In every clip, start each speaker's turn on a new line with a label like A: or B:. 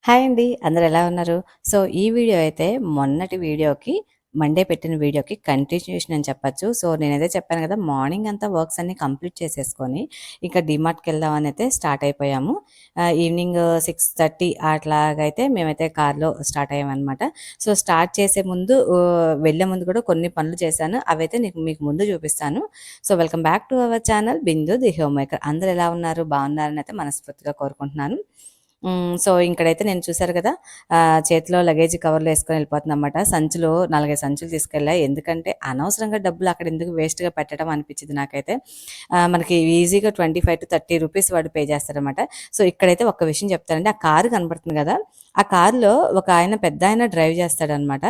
A: Hi అండి. అందరూ ఎలా ఉన్నారు? సో, ఈ వీడియో అయితే మొన్నటి వీడియోకి మండే పెట్టిన వీడియోకి కంటిన్యూషన్ అని చెప్పొచ్చు. సో, నేనైతే చెప్పాను గదా! మార్నింగ్ అంతా వర్క్స్ అన్నీ కంప్లీట్ చేసేసుకొని, ఇక డీమార్ట్‌కెళ్దామని అయితే స్టార్ట్ అయిపోయాము. ఈవినింగ్ 6:30 అట్లాగైతే మేమైతే కార్‌లో స్టార్ట్ అయ్యామనమాట. సో, స్టార్ట్ చేసే ముందు వెళ్ళే ముందు కూడా కొన్ని పనులు చేశాను. అవైతే మీకు ముందు చూపిస్తాను. So, welcome back to our channel Bindu the home maker. అందరూ ఎలా ఉన్నారు? బాగున్నారని అయితే మనస్ఫూర్తిగా కోరుకుంటున్నాను. సో, ఇక్కడైతే నేను చూసారు కదా! చేతిలో లగేజ్ కవర్‌లో యేసుకొని వెళ్ళిపోతున్నానన్నమాట. సంచులు 4, 5 సంచులు తీసుకెళ్ళా. ఎందుకంటే అనవసరంగా డబ్బులు అక్కడ ఎందుకు వేస్ట్‌గా పెట్టడం అనిపించింది నాకైతే. మనకి ఈజీగా 25-30 రూపీస్ వాడు పే చేస్తాడనమాట. సో, ఇక్కడైతే ఒక్క విషయం చెప్తానండి. ఆ కారు కనపడుతుంది కదా! ఆ కారులో ఒక ఆయన పెద్దాయన డ్రైవ్ చేస్తాడనమాట.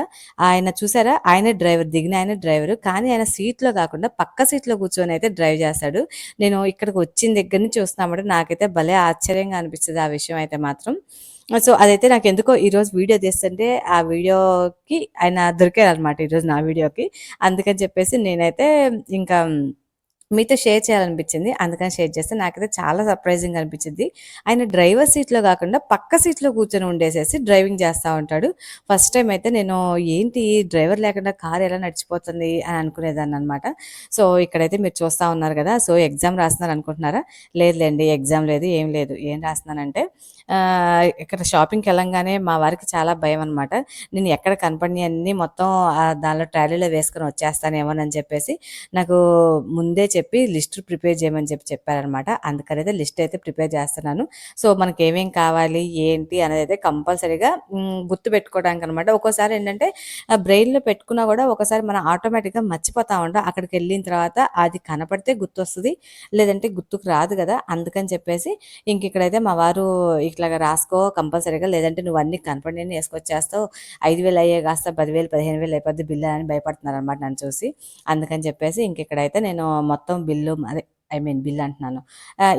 A: ఆయన చూసారా? ఆయనే డ్రైవర్. దిగిన ఆయనే డ్రైవరు. కానీ ఆయన సీట్‌లో కాకుండా పక్క సీట్‌లో కూర్చొని అయితే డ్రైవ్ చేస్తాడు. నేను ఇక్కడికి వచ్చిన దగ్గర నుంచి చూస్తున్నామాట నాకైతే భలే ఆశ్చర్యంగా అనిపిస్తది ఆ విషయం అయితే మాత్రం. సో, అదైతే నాకెందుకో ఈరోజు వీడియో తీస్తుంటే ఆ వీడియోకి ఆయన దొరికారనమాట ఈరోజు నా వీడియోకి. అందుకని చెప్పేసి నేనైతే ఇంకా మీతో షేర్ చేయాలనిపించింది. అందుకని షేర్ చేస్తే నాకైతే చాలా సర్ప్రైజింగ్‌గా అనిపించింది. ఆయన డ్రైవర్ సీట్‌లో కాకుండా పక్క సీట్‌లో కూర్చొని ఉండేసేసి డ్రైవింగ్ చేస్తా ఉంటాడు. ఫస్ట్ టైమ్ అయితే నేను ఏంటి డ్రైవర్ లేకుండా కార్ ఎలా నడిచిపోతుంది అని అనుకునేదాన్ననమాట. సో, ఇక్కడైతే మీరు చూస్తా ఉన్నారు కదా! సో, ఎగ్జామ్ రాస్తున్నారు అనుకుంటున్నారా? లేదులెండి ఎగ్జామ్ లేదు, ఏం లేదు. ఏం రాస్తున్నానంటే ఇక్కడ షాపింగ్‌కెళ్ళంగానే మా వారికి చాలా భయమనమాట. నేను ఎక్కడ కనపడినయన్నీ మొత్తం దానిలో ట్రాలీలో వేసుకొని వచ్చేస్తానేమోనని చెప్పేసి నాకు ముందే చెప్పి లిస్ట్ ప్రిపేర్ చేయమని చెప్పారనమాట. అందుకనైతే లిస్ట్ అయితే ప్రిపేర్ చేస్తున్నాను. సో, మనకేమేం కావాలి, ఏంటి అనేదైతే కంపల్సరీగా గుర్తుపెట్టుకోవడానికనమాట. ఒక్కోసారి ఏంటంటే బ్రెయిన్‌లో పెట్టుకున్నా కూడా ఒకసారి మనం ఆటోమేటిక్‌గా మర్చిపోతా ఉంటాం. అక్కడికెళ్ళిన తర్వాత అది కనపడితే గుర్తొస్తది. లేదంటే గుర్తుకు రాదు కదా! అందుకని చెప్పేసి ఇక్కడైతే మా వారు ఇట్లాగా రాసుకో కంపల్సరీగా లేదంటే నువ్వు అన్నీ కనపడినయన్ని యేసుకొచ్చేస్తావు. 5,000 అయ్యేయి కాస్త 10,000, 15,000 అయిపోద్ది బిల్లు అని భయపడుతున్నారనమాట నన్ను చూసి. అందుకని చెప్పేసి ఇక్కడైతే నేను మొత్తం బిల్లు అదే బిల్ అంటున్నాను.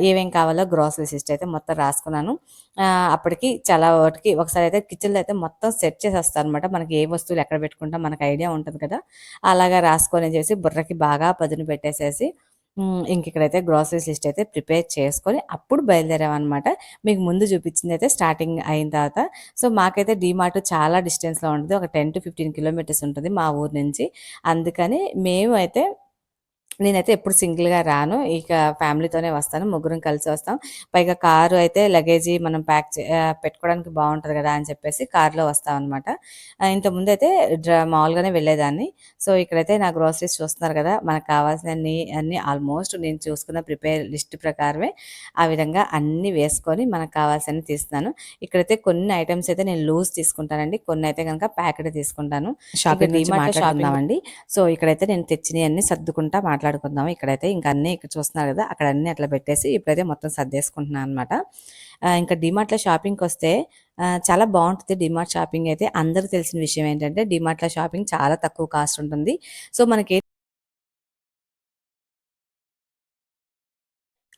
A: ఏమేం కావాలో గ్రోసరీస్ లిస్ట్ అయితే మొత్తం రాసుకున్నాను. అప్పటికి చాలా వాటికి ఒకసారి అయితే కిచెన్‌లో అయితే మొత్తం సెట్ చేసేస్తాననమాట. మనకి ఏ వస్తువులు ఎక్కడ పెట్టుకుంటాం మనకు ఐడియా ఉంటది కదా! అలాగా రాసుకొనేసేసి బుర్రకి బాగా పదును పెట్టేసేసి ఇక్కడైతే గ్రోసరీస్ లిస్ట్ అయితే ప్రిపేర్ చేసుకొని అప్పుడు బయలుదేరామనమాట. మీకు ముందు చూపించిందయితే స్టార్టింగ్ అయిన తర్వాత. సో, మాకైతే డీమార్ట్ చాలా డిస్టెన్స్‌లో ఉంటది. ఒక 10-15 కిలోమీటర్స్ ఉంటది మా ఊరు నుంచి. అందుకని మేము అయితే నేనైతే ఎప్పుడు సింగిల్‌గా రాను. ఫ్యామిలీతోనే వస్తాను. ముగ్గురం కలిసి వస్తాం. పైగా కారు అయితే లగేజీ మనం పెట్టుకోవడానికి బావుంటది గదా! అని చెప్పేసి కార్‌లో వస్తామనమాట. ఇంతకుముందయితే మామూలుగానే వెళ్ళేదాన్ని. సో, ఇక్కడైతే నా గ్రోసరీస్ చూస్తున్నారు గదా! మనకు కావాల్సినన్ని అన్నీ ఆల్మోస్ట్ నేను చూసుకున్న లిస్ట్ ప్రకారమే ఆ విధంగా అన్నీ వేసుకొని మనకు కావాల్సినన్ని తీస్తున్నాను. ఇక్కడైతే కొన్ని ఐటెమ్స్ అయితే నేను లూజ్ తీసుకుంటానండి. కొన్నయితే గనక ప్యాకెట్ తీసుకుంటాను. షాపింగ్ గురించి మాట్లాడుకుందామండి. సో, ఇక్కడైతే నేను తెచ్చినయన్నీ సర్దుకుంటా మాట్లాడుకుందాం. ఇక్కడైతే ఇంక అన్నీ ఇక్కడ చూస్తున్నారు గదా! అక్కడ అన్నీ అట్లా పెట్టేసి ఇప్పుడైతే మొత్తం సర్దేసుకుంటున్నాను అనమాట. ఇంకా డీమార్ట్‌లో షాపింగ్‌కొస్తే చాలా బావుంటది డీమార్ట్ షాపింగ్ అయితే. అందరికి తెలిసిన విషయం ఏంటంటే డీమార్ట్‌లో షాపింగ్ చాలా తక్కువ కాస్ట్ ఉంటుంది. సో, మనకి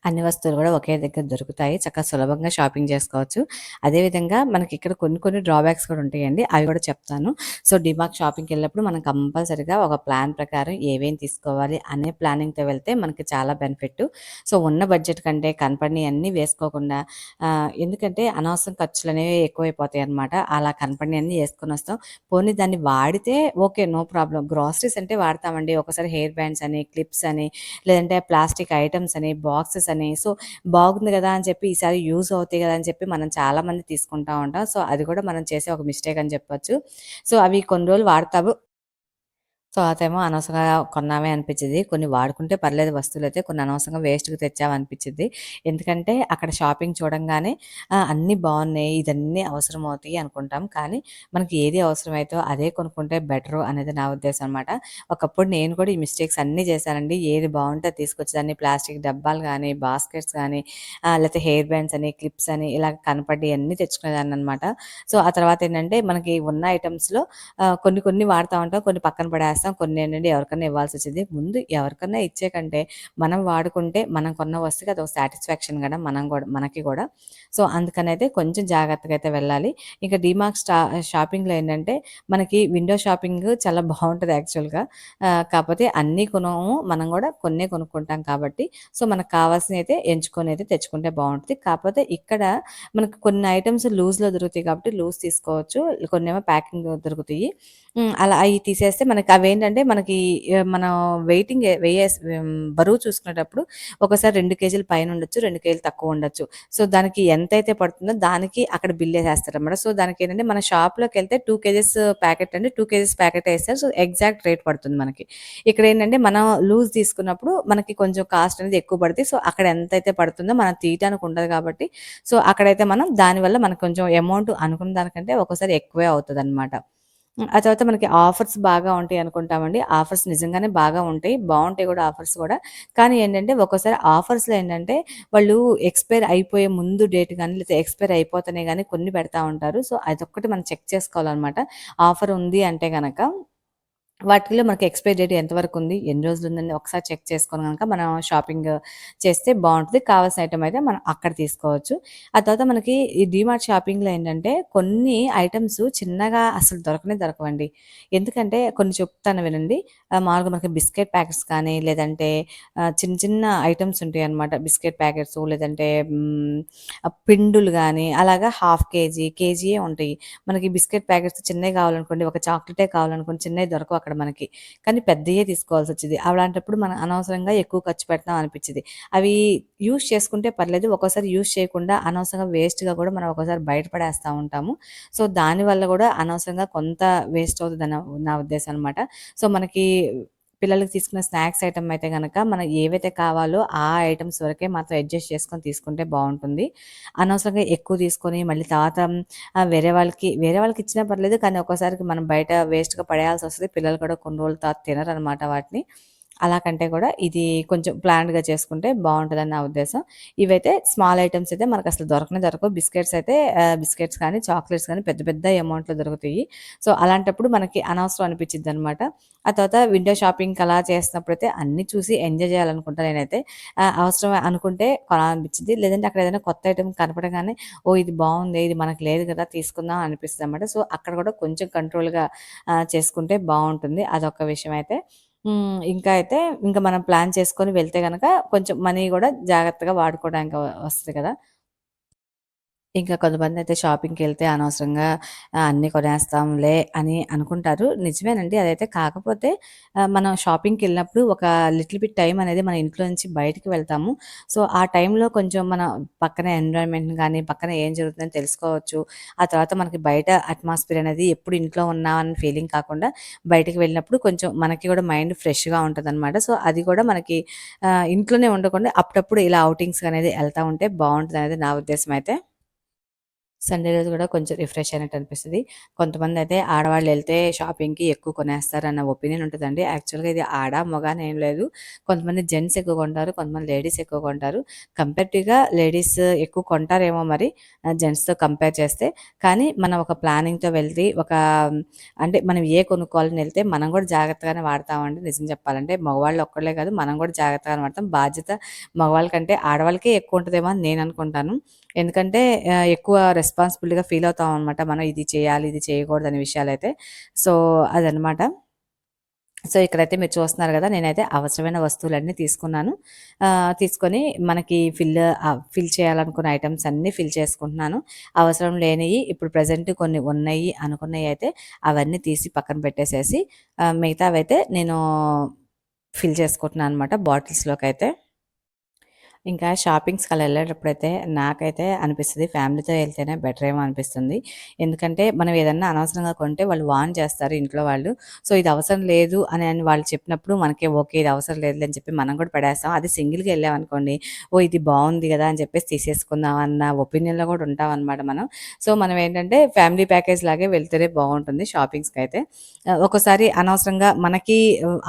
A: అన్ని వస్తువులు గూడా ఒకే దగ్గర దొరుకుతాయి. చక్కగా సులభంగా షాపింగ్ చేసుకోవచ్చు. అదేవిధంగా మనకిక్కడ కొన్ని కొన్ని డ్రాబ్యాక్స్ కూడా ఉంటాయండి. అవి కూడా చెప్తాను. సో, డీమార్ట్ షాపింగ్‌కెళ్ళినప్పుడు మనం కంపల్సరీగా ఒక ప్లాన్ ప్రకారం ఏవేం తీసుకోవాలి అనే ప్లానింగ్‌తో వెళ్తే మనకి చాలా బెనిఫిట్టు. సో, ఉన్న బడ్జెట్ కంటే కనపడినయన్నీ వేసుకోకుండా ఎందుకంటే అనవసరం ఖర్చులనేవి ఎక్కువైపోతాయన్నమాట. అలా కనపడినయన్నీ యేసుకొనొస్తాం. పోనీ దాన్ని వాడితే ఓకే. No problem. గ్రోసరీస్ అంటే వాడతామండి. ఒకసారి హెయిర్ బ్యాండ్స్ అని, క్లిప్స్ అని లేదంటే ప్లాస్టిక్ ఐటెమ్స్ అని, బాక్సెస్ అని. సో, బాగుంది గదా! అని చెప్పి ఈసారి యూజ్ అవుతాయి గదా! అని చెప్పి మనం చాలామంది తీసుకుంటా ఉంటాం. సో, అది కూడా మనం చేసే ఒక మిస్టేక్ అని చెప్పొచ్చు. సో, అవి కొన్ని రోజులు వాడతాము. సో, అదేమో అనవసరంగా కొన్నామే అనిపిచ్చిద్ది. కొన్ని వాడుకుంటే పర్లేదు వస్తువులైతే, కొన్ని అనవసరంగా వేస్ట్‌గా తెచ్చామనిపిచ్చిద్ది. ఎందుకంటే అక్కడ షాపింగ్ చూడంగానే అన్నీ బావున్నాయి, ఇదన్నీ అవసరమవుతాయి అనుకుంటాం. కానీ మనకి ఏది అవసరమైతే అదే కొనుక్కుంటే బెటరు అనేది నా ఉద్దేశం అనమాట. ఒకప్పుడు నేను కూడా ఈ మిస్టేక్స్ అన్నీ చేశానండి. ఏది బావుంటే అది తీసుకొచ్చేదాన్ని. ప్లాస్టిక్ డబ్బాలు గానీ, బాస్కెట్స్ గానీ, లేతే హెయిర్ బ్యాండ్స్ అని, క్లిప్స్ అని ఇలా కనపడ్డియన్నీ తెచ్చుకునేదాన్ననమాట. సో, ఆ తర్వాతేంటంటే మనకి ఉన్న ఐటెమ్స్‌లో కొన్ని కొన్ని వాడతా ఉంటాం. కొన్ని పక్కన పడేస్తాం. కొనేస్తాం. కొన్నేంటంటే ఎవరికన్నా ఇవ్వాల్సొచ్చిద్ది. ముందు ఎవరికన్నా ఇచ్చే కంటే మనం వాడుకుంటే మనం కొన్న వస్తువుకి అదొక సాటిస్ఫాక్షన్ గదా! మనకి గూడా. సో, అందుకనైతే కొంచెం జాగ్రత్తగా అయితే వెళ్ళాలి. ఇంకా డీమార్ట్ షాపింగ్‌లో ఏంటంటే మనకి విండో షాపింగ్ చాలా బావుంటది యాక్చువల్‌గా. కాపోతే అన్నీ కొనము. మనం గూడా కొన్నే కొనుక్కుంటాం కాబట్టి, సో, మనకు కావాల్సినయయితే ఎంచుకొనైతే తెచ్చుకుంటే బావుంటది. కాపోతే ఇక్కడ మనకు కొన్ని ఐటెమ్స్ లూజ్‌లో దొరుకుతాయి కాబట్టి లూజ్ తీసుకోవచ్చు. కొన్నేమో ప్యాకింగ్ దొరుకుతాయి. అలా అయి తీసేస్తే మనకి అవేంటంటే మనకి మనం వెయిటింగ్ బరువు చూసుకునేటప్పుడు ఒక్కోసారి 2 కేజీలు పైనుండొచ్చు, 2 కేజీలు తక్కువుండొచ్చు. సో, దానికి ఎంతైతే పడుతుందో దానికి అక్కడ బిల్లేసేస్తారనమాట. సో, దానికేంటంటే మన షాప్‌లోకెళ్తే 2 కేజెస్ ప్యాకెట్ అంటే 2 కేజెస్ ప్యాకెటే ఏస్తారు. సో, ఎగ్జాక్ట్ రేట్ పడుతుంది మనకి. ఇక్కడేంటంటే మనం లూజ్ తీసుకున్నప్పుడు మనకి కొంచెం కాస్ట్ అనేది ఎక్కువ పడిద్ది. సో, అక్కడ ఎంతైతే పడుతుందో మనం తీయటానికి ఉండదు కాబట్టి, సో, అక్కడైతే మనం దానివల్ల మనకు కొంచెం అమౌంట్ అనుకున్న దానికంటే ఒక్కోసారి ఎక్కువే అవుతదనమాట. ఆ తర్వాత మనకి ఆఫర్స్ బాగా ఉంటాయి అనుకుంటామండి. ఆఫర్స్ నిజంగానే బాగా ఉంటాయి. బావుంటాయి గూడా ఆఫర్స్ గూడా. కానీ ఏంటంటే ఒక్కోసారి ఆఫర్స్‌లో ఏంటంటే వాళ్ళు ఎక్స్‌పైర్ అయిపోయే ముందు డేట్ గాని, లేతే ఎక్స్‌పైర్ అయిపోతన్నాయి గాని కొన్ని పెడతా ఉంటారు. సో, అదొక్కటి మనం చెక్ చేసుకోవాలనమాట. ఆఫర్ ఉంది అంటే గనక వాటిల్లో మనకి ఎక్స్‌పైరీ డేట్ ఎంతవరకు ఉంది? ఎన్ని రోజులుందని ఒకసారి చెక్ చేసుకొని గనక మనం షాపింగ్ చేస్తే బావుంటది. కావాల్సిన ఐటెమ్ అయితే మనం అక్కడ తీసుకోవచ్చు. ఆ తర్వాత మనకి ఈ డీమార్ట్ షాపింగ్‌లో ఏంటంటే కొన్ని ఐటెమ్స్ చిన్నగా అసలు దొరకనే దొరకవండి. ఎందుకంటే కొన్ని చెప్తాను వినండి. మామూలుగా మనకి బిస్కెట్ ప్యాకెట్స్ కానీ లేదంటే చిన్న చిన్న ఐటెమ్స్ ఉంటాయన్నమాట. బిస్కెట్ ప్యాకెట్సు లేదంటే పిండులు గానీ అలాగా హాఫ్ కేజీ, కేజీయే ఉంటాయి. మనకి బిస్కెట్ ప్యాకెట్స్ చిన్నయి కావాలనుకోండి, ఒక చాక్లెటే కావాలనుకోండి చిన్నయి దొరకవు అక్కడ మనకి. కానీ పెద్దయే తీసుకోవాల్సొచ్చిద్ది. అలాంటప్పుడు మనం అనవసరంగా ఎక్కువ ఖర్చు పెడుతున్నాం అనిపిచ్చిద్ది. అవి యూజ్ చేసుకుంటే పర్లేదు. ఒక్కోసారి యూజ్ చేయకుండా అనవసరంగా వేస్ట్‌గా గూడా మనం ఒక్కోసారి బయట పడేస్తా ఉంటాము. సో, దానివల్ల గూడా అనవసరంగా కొంత వేస్ట్ అవుతదని నా నా ఉద్దేశం అనమాట. సో, మనకి పిల్లలకి తీసుకునే స్నాక్స్ ఐటెమ్ అయితే గనక మనం ఏవైతే కావాలో ఆ ఐటెమ్స్ వరకే మాత్రం అడ్జస్ట్ చేసుకొని తీసుకుంటే బావుంటుంది. అనవసరంగా ఎక్కువ తీసుకొని మళ్ళీ తర్వాత వేరే వాళ్ళకి ఇచ్చినా పర్లేదు. కానీ ఒక్కోసారికి మనం బయట వేస్ట్‌గా పడేయాల్సొస్తది. పిల్లలు కూడా కొన్ని రోజుల తర్వాత తినరనమాట వాటిని. అలా కంటే కూడా ఇది కొంచెం ప్లాన్డ్‌గా చేసుకుంటే బావుంటదని నా ఉద్దేశం. ఇవైతే స్మాల్ ఐటెమ్స్ అయితే మనకసలు దొరకనే దొరకవు. బిస్కెట్స్ కానీ, చాక్లెట్స్ కానీ పెద్ద పెద్ద అమౌంట్‌లో దొరుకుతాయి. సో, అలాంటప్పుడు మనకి అనవసరం అనిపిచ్చిద్దనమాట. ఆ తర్వాత విండో షాపింగ్‌కి అలా చేస్తున్నప్పుడైతే అన్నీ చూసి ఎంజాయ్ చేయాలనుకుంటా నేనైతే. అవసరమే అనుకుంటే కొనాలనిపిచ్చిద్ది. లేదంటే అక్కడ ఏదైనా కొత్త ఐటెమ్ కనపడగానే ఓహ్! ఇది బావుందే, ఇది మనకు లేదు కదా! తీసుకుందాం అనిపిస్తదనమాట. సో, అక్కడ కూడా కొంచెం కంట్రోల్‌గా చేసుకుంటే బావుంటుంది. అదొక విషయం అయితే. ఇంకా అయితే ఇంక మనం ప్లాన్ చేసుకొని వెళ్తే గనక కొంచెం మనీ గూడా జాగ్రత్తగా వాడుకోవడానికి వస్తది కదా! ఇంకా కొంతమందయితే షాపింగ్‌కెళ్తే అనవసరంగా అన్నీ కొనేస్తాంలే అని అనుకుంటారు. నిజమేనండి అదైతే. కాకపోతే మనం షాపింగ్‌కెళ్ళినప్పుడు ఒక లిటిల్ బిట్ టైమ్ అనేది మన ఇంట్లో నుంచి బయటికి వెళ్తాము. సో, ఆ టైంలో కొంచెం మన పక్కన ఎన్విరాన్మెంట్‌ని గానీ, పక్కన ఏం జరుగుతుందని తెలుసుకోవచ్చు. ఆ తర్వాత మనకి బయట అట్మాస్ఫియర్ అనేది ఎప్పుడు ఇంట్లో ఉన్నాం అన్న ఫీలింగ్ కాకుండా బయటికి వెళ్ళినప్పుడు కొంచెం మనకి గూడా మైండ్ ఫ్రెష్‌గా ఉంటదనమాట. సో, అది కూడా మనకి ఇంట్లోనే ఉండకుండా అప్పుడప్పుడు ఇలా ఔటింగ్స్ అనేది ఎళ్తా ఉంటే బావుంటదనేది నా ఉద్దేశం అయితే. సండే రోజు గూడా కొంచెం రిఫ్రెష్ అయినట్టు అనిపిస్తది. కొంతమందయితే ఆడవాళ్ళెళ్తే షాపింగ్‌కి ఎక్కువ కొనేస్తారన్న ఒపీనియన్ ఉంటదండి. యాక్చువల్‌గా ఇది ఆడ, మగ అని ఏం లేదు. కొంతమంది జెంట్స్ ఎక్కువ కొంటారు. కొంతమంది లేడీస్ ఎక్కువ కొంటారు. కంపేరేటివ్‌గా లేడీస్ ఎక్కువ కొంటారేమో మరి జెంట్స్‌తో కంపేర్ చేస్తే. కానీ మనం ఒక ప్లానింగ్‌తో వెళ్లి అంటే మనం కొనుక్కోవాలని ఎళ్తే మనం గూడా జాగ్రత్తగానే వాడతామండి నిజం చెప్పాలంటే. మగవాళ్ళు ఒక్కళ్ళే కాదు మనం గూడా జాగ్రత్తగానే వాడతాం. బాధ్యత మగవాళ్ళ కంటే ఆడవాళ్ళకే ఎక్కువ ఉంటదేమో అని నేననుకుంటాను. ఎందుకంటే ఎక్కువ రెస్పాన్సిబుల్‌గా ఫీల్ అవుతామనమాట. మనం ఇది చేయాలి, ఇది చేయకూడదనే విషయాలైతే. సో, అదనమాట. సో, ఇక్కడైతే మీరు చూస్తున్నారు గదా! నేనైతే అవసరమైన వస్తువులన్నీ తీసుకున్నాను. తీసుకొని మనకి ఫిల్ చేయాలనుకున్న ఐటెమ్స్ అన్నీ ఫిల్ చేసుకుంటున్నాను. అవసరం లేనియి ఇప్పుడు ప్రెజెంట్ కొన్ని ఉన్నాయి అనుకున్నయయితే అవన్నీ తీసి పక్కన పెట్టేసేసి మిగతావైతే నేను ఫిల్ చేసుకుంటున్నాను అనమాట బాటిల్స్‌లోకైతే. ఇంకా షాపింగ్స్‌కి అలా ఎళ్ళేటప్పుడైతే నాకైతే అనిపిస్తది ఫ్యామిలీతో ఎళ్తేనే బెటరేమో అనిపిస్తుంది. ఎందుకంటే మనం ఏదన్నా అనవసరంగా కొంటే వాళ్ళు వార్న్ చేస్తారు ఇంట్లో వాళ్ళు. సో, ఇది అవసరం లేదు అని వాళ్ళు చెప్పినప్పుడు మనకి ఓకే. ఇది అవసరం లేదులే అని చెప్పి మనం కూడా పడేస్తాం. అదే సింగిల్‌గా ఎళ్ళామనుకోండి, ఓహ్! ఇది బావుంది గదా! అని చెప్పేసి తీసేసుకుందాం అన్న ఒపీనియన్‌లో కూడా ఉంటామనమాట మనం. సో, మనం ఏంటంటే ఫ్యామిలీ ప్యాకేజ్ లాగే వెళ్తేనే బావుంటుంది షాపింగ్స్‌కైతే. ఒక్కోసారి అనవసరంగా మనకి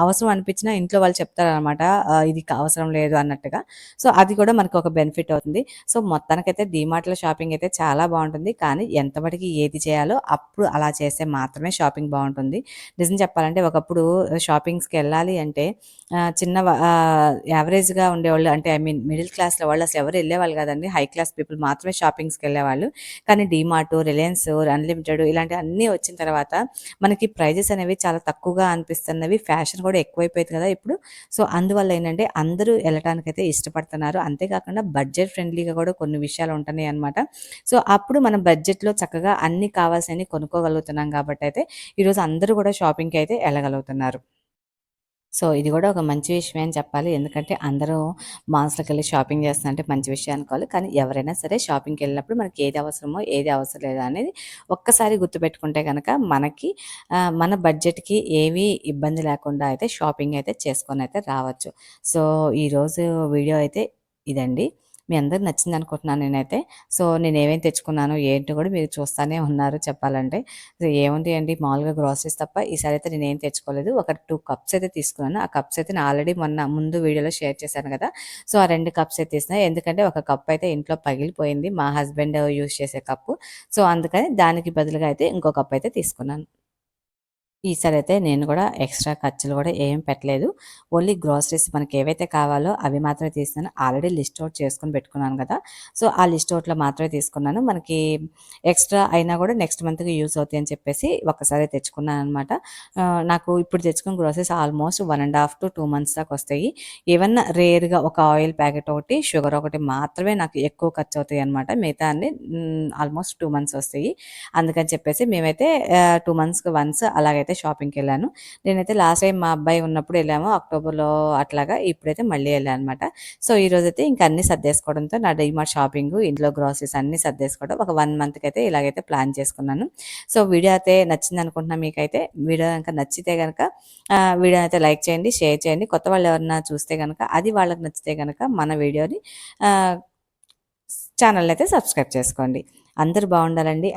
A: అవసరం అనిపించినా ఇంట్లో వాళ్ళు చెప్తారనమాట. ఇది అవసరం లేదు అన్నట్టుగా. సో, అది కూడా మనకు ఒక బెనిఫిట్ అవుతుంది. సో, మొత్తానికైతే డీమార్ట్‌లో షాపింగ్ అయితే చాలా బావుంటుంది. కానీ ఎంత మటికి ఏది చేయాలో అప్పుడు అలా చేస్తే మాత్రమే షాపింగ్ బావుంటుంది. నిజం చెప్పాలంటే ఒకప్పుడు షాపింగ్స్‌కెళ్ళాలి అంటే యావరేజ్‌గా ఉండేవాళ్ళు అంటే ఐ మీన్ మిడిల్ క్లాస్‌లో వాళ్ళు అసలు ఎవరు ఎళ్ళేవాళ్ళు కాదండి. హై క్లాస్ పీపుల్ మాత్రమే షాపింగ్స్‌కెళ్ళేవాళ్ళు. కానీ డీమార్ట్, రిలయన్స్, అన్‌లిమిటెడ్ ఇలాంటివన్నీ వచ్చిన తర్వాత మనకి ప్రైజెస్ అనేవి చాలా తక్కువగా అనిపిస్తున్నవి. ఫ్యాషన్ కూడా ఎక్కువైపోయింది కదా ఇప్పుడు. సో, అందువల్ల ఏంటంటే అందరూ ఎళ్ళటానికైతే ఇష్టపడుతున్నారు. అంతేకాకుండా బడ్జెట్ ఫ్రెండ్లీగా కూడా కొన్ని విషయాలు ఉంటున్నాయి అన్నమాట. సో, అప్పుడు మనం బడ్జెట్‌లో చక్కగా అన్నీ కావాల్సినవి కొనుక్కోగలుగుతున్నాం కాబట్టయితే ఈరోజు అందరూ కూడా షాపింగ్‌కి అయితే ఎళ్ళగలుగుతున్నారు. సో, ఇది గూడా ఒక మంచి విషయమే అని చెప్పాలి. ఎందుకంటే అందరూ మాల్స్‌లోకెళ్ళి షాపింగ్ చేస్తున్నారంటే మంచి విషయం అనుకోవాలి. కానీ ఎవరైనా సరే షాపింగ్‌కెళ్ళినప్పుడు మనకి ఏది అవసరమో, ఏది అవసరం లేదా అనేది ఒక్కసారి గుర్తుపెట్టుకుంటే గనక మనకి మన బడ్జెట్‌కి ఏమీ ఇబ్బంది లేకుండా అయితే షాపింగ్ అయితే చేసుకొనైతే రావచ్చు. సో, ఈరోజు వీడియో అయితే ఇదండి. మీ అందరికి నచ్చిందనుకుంటున్నాను నేనైతే. సో, నేనేమేమి తెచ్చుకున్నానో ఏంటో కూడా మీరు చూస్తానే ఉన్నారు చెప్పాలంటే. ఏముంది అండి మామూలుగా గ్రోసరీస్ తప్ప ఈసారైతే నేనేం తెచ్చుకోలేదు. ఒక 2 కప్స్ అయితే తీసుకున్నాను. ఆ కప్స్ అయితే నేను ఆల్రెడీ మొన్న ముందు వీడియోలో షేర్ చేశాను కదా! సో, ఆ 2 కప్స్ అయితే తీసిన. ఎందుకంటే ఒక కప్ అయితే ఇంట్లో పగిలిపోయింది. మా హస్బెండ్ యూజ్ చేసే కప్పు. సో, అందుకని దానికి బదులుగా అయితే ఇంకో కప్ అయితే తీసుకున్నాను. ఈసారైతే నేను గూడా ఎక్స్‌ట్రా ఖర్చులు గూడా ఏం పెట్టలేదు. ఓన్లీ గ్రోసరీస్ మనకేవైతే కావాలో అవి మాత్రమే తీసాను. ఆల్రెడీ లిస్ట్ ఔట్ చేసుకొని పెట్టుకున్నాను గదా! సో, ఆ లిస్ట్ ఔట్‌లో మాత్రమే తీసుకున్నాను. మనకి ఎక్స్‌ట్రా అయినా గూడా నెక్స్ట్ మంత్‌కి యూజ్ అవుతాయి అని చెప్పేసి ఒక్కసారే తెచ్చుకున్నాననమాట. నాకు ఇప్పుడు తెచ్చుకున్న గ్రోసరీస్ ఆల్మోస్ట్ 1 ½ to 2 మంత్స్ దాకా వస్తాయి. ఏవన్నా రేర్‌గా ఒక ఆయిల్ ప్యాకెట్ ఒకటి, షుగర్ ఒకటి మాత్రమే నాకు ఎక్కువ ఖర్చవుతాయన్నమాట. మిగతా అన్నీ ఆల్మోస్ట్ 2 మంత్స్ వస్తాయి. అందుకని చెప్పేసి మేమైతే 2 మంత్స్‌కి వన్స్ అలాగైతే షాపింగ్‌కెళ్ళాను. నేనైతే లాస్ట్ టైమ్ మా అబ్బాయి ఉన్నప్పుడు ఎళ్ళాము. అక్టోబర్‌లో అట్లాగా. ఇప్పుడైతే మళ్ళీ ఎళ్ళాననమాట. సో, ఈరోజైతే ఇంక అన్నీ సర్దేసుకోవడంతో నా డీమార్ట్ షాపింగు, ఇంట్లో గ్రోసరీస్ అన్నీ సర్దేసుకోవడం ఒక 1 మంత్‌కైతే ఇలాగైతే ప్లాన్ చేసుకున్నాను. సో, వీడియో అయితే నచ్చిందనుకుంటున్నా మీకైతే. వీడియో గనక నచ్చితే గనక వీడియోని అయితే లైక్ చేయండి, షేర్ చేయండి. కొత్త వాళ్ళు ఎవరన్నా చూస్తే గనక అది వాళ్ళకి నచ్చితే గనక మన వీడియోని ఆహ్, ఛానెల్‌నయితే సబ్స్క్రైబ్ చేసుకోండి. అందరూ బావుండాలండి.